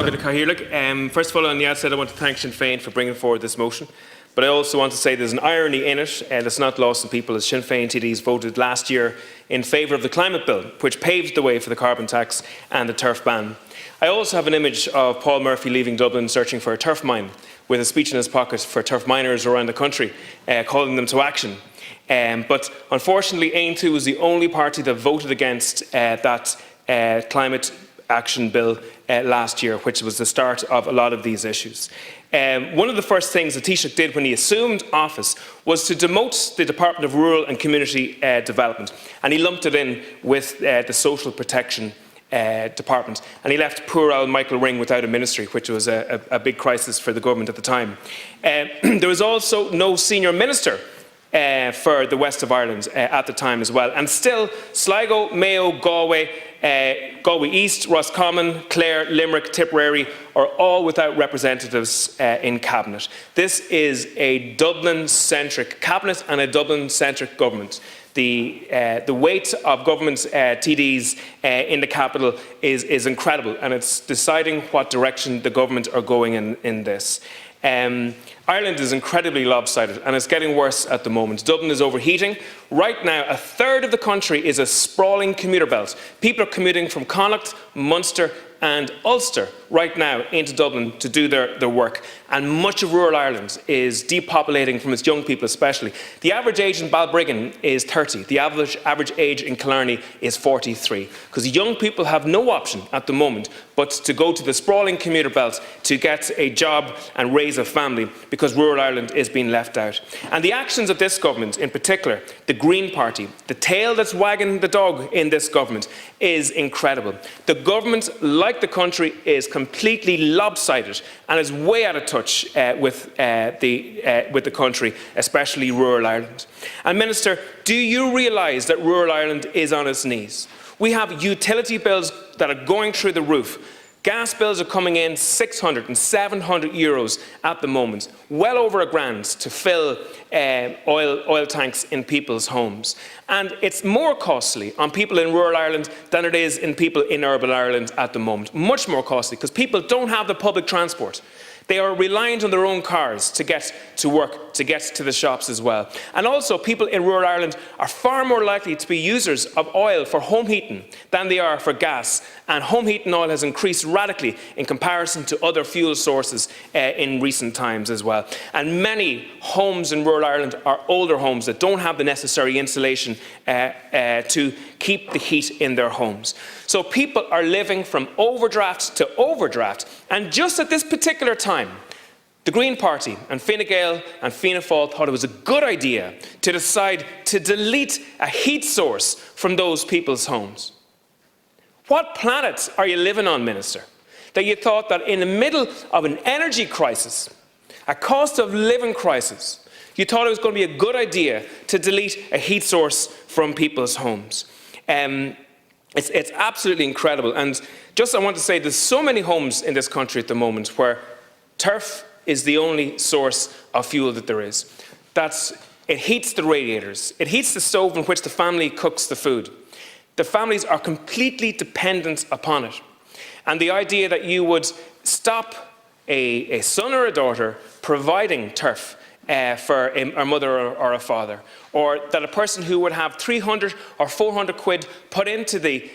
First of all, on the outset, I want to thank Sinn Féin for bringing forward this motion. But I also want to say there's an irony in it that's not lost on people, as Sinn Féin TDs voted last year in favour of the climate bill, which paved the way for the carbon tax and the turf ban. I also have an image of Paul Murphy leaving Dublin searching for a turf mine, with a speech in his pocket for turf miners around the country, calling them to action. But unfortunately, Aontú was the only party that voted against that climate action bill last year, which was the start of a lot of these issues. One of the first things that Taoiseach did when he assumed office was to demote the Department of Rural and Community Development, and he lumped it in with the Social Protection Department, and he left poor old Michael Ring without a ministry, which was a big crisis for the government at the time. There was also no senior minister for the west of Ireland at the time as well. And still, Sligo, Mayo, Galway, Galway East, Roscommon, Clare, Limerick, Tipperary are all without representatives in Cabinet. This is a Dublin-centric Cabinet and a Dublin-centric government. The weight of government's TDs in the capital is incredible, and it's deciding what direction the government are going in this. Ireland is incredibly lopsided, and it's getting worse at the moment. Dublin is overheating. Right now, a third of the country is a sprawling commuter belt. People are commuting from Connacht, Munster and Ulster right now into Dublin to do their work. And much of rural Ireland is depopulating from its young people especially. The average age in Balbriggan is 30. The average age in Killarney is 43. Because young people have no option at the moment but to go to the sprawling commuter belt to get a job and raise a family, because rural Ireland is being left out. And the actions of this government in particular, the Green Party, the tail that's wagging the dog in this government, is incredible. The government, like the country, is completely lopsided and is way out of touch with the country, especially rural Ireland. And Minister, do you realise that rural Ireland is on its knees? We have utility bills that are going through the roof. Gas bills are coming in 600 and 700 euros at the moment, well over £1,000 to fill oil tanks in people's homes. And it's more costly on people in rural Ireland than it is in people in urban Ireland at the moment. Much more costly, because people don't have the public transport. They are reliant on their own cars to get to work, to get to the shops as well. And also, people in rural Ireland are far more likely to be users of oil for home heating than they are for gas. And home heating oil has increased radically in comparison to other fuel sources in recent times as well. And many homes in rural Ireland are older homes that don't have the necessary insulation to keep the heat in their homes. So people are living from overdraft to overdraft. And just at this particular time, the Green Party and Fine Gael and Fianna Fáil thought it was a good idea to decide to delete a heat source from those people's homes. What planet are you living on, Minister, that you thought that in the middle of an energy crisis, a cost of living crisis, you thought it was going to be a good idea to delete a heat source from people's homes? It's absolutely incredible. And just I want to say, there's so many homes in this country at the moment where turf is the only source of fuel that there is. It heats the radiators. It heats the stove in which the family cooks the food. The families are completely dependent upon it. And the idea that you would stop a son or a daughter providing turf for a mother or a father, or that a person who would have 300 or 400 quid put into the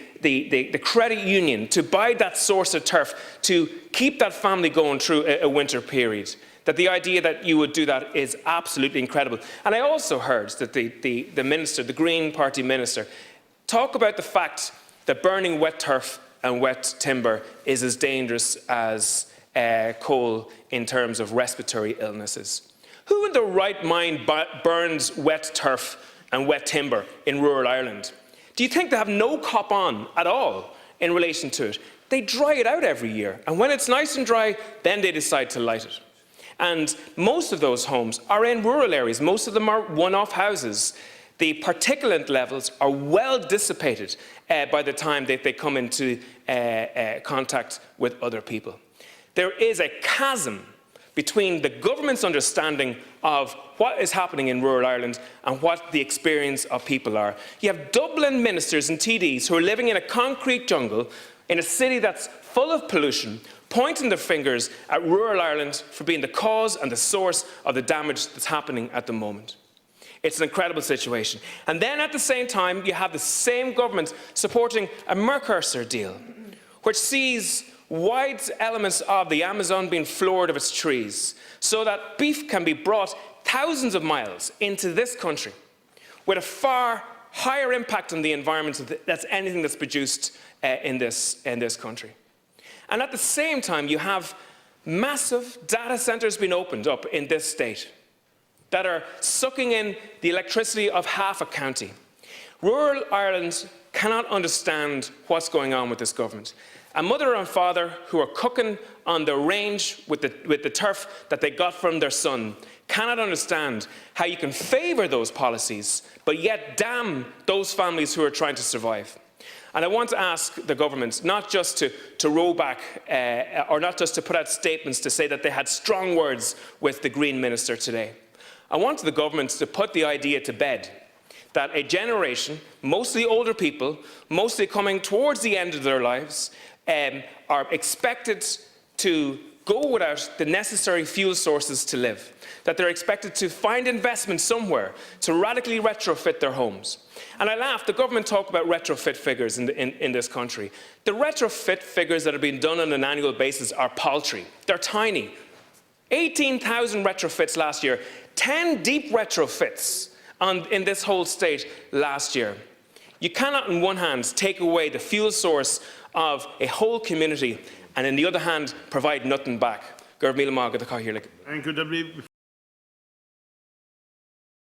credit union to buy that source of turf to keep that family going through a winter period, that the idea that you would do that is absolutely incredible. And I also heard that the minister, the Green Party minister, talk about the fact that burning wet turf and wet timber is as dangerous as coal in terms of respiratory illnesses. Who in their right mind burns wet turf and wet timber in rural Ireland? Do you think they have no cop on at all in relation to it? They dry it out every year, and when it's nice and dry, then they decide to light it. And most of those homes are in rural areas. Most of them are one-off houses. The particulate levels are well dissipated by the time that they come into contact with other people. There is a chasm between the government's understanding of what is happening in rural Ireland and what the experience of people are. You have Dublin ministers and TDs who are living in a concrete jungle in a city that's full of pollution, pointing their fingers at rural Ireland for being the cause and the source of the damage that's happening at the moment. It's an incredible situation. And then at the same time, you have the same government supporting a Mercosur deal, which sees wide elements of the Amazon being floored of its trees, so that beef can be brought thousands of miles into this country with a far higher impact on the environment than anything that's produced in this country. And at the same time, you have massive data centres being opened up in this state that are sucking in the electricity of half a county. Rural Ireland cannot understand what's going on with this government. A mother and father who are cooking on the range with the turf that they got from their son cannot understand how you can favour those policies, but yet damn those families who are trying to survive. And I want to ask the government not just to roll back or not just to put out statements to say that they had strong words with the Green Minister today. I want the government to put the idea to bed that a generation, mostly older people, mostly coming towards the end of their lives, are expected to go without the necessary fuel sources to live, that they're expected to find investment somewhere to radically retrofit their homes. And I laugh, the government talk about retrofit figures in this country. The retrofit figures that are being done on an annual basis are paltry. They're tiny. 18,000 retrofits last year, 10 deep retrofits in this whole state last year. You cannot, on one hand, take away the fuel source of a whole community and, on the other hand, provide nothing back. Thank you,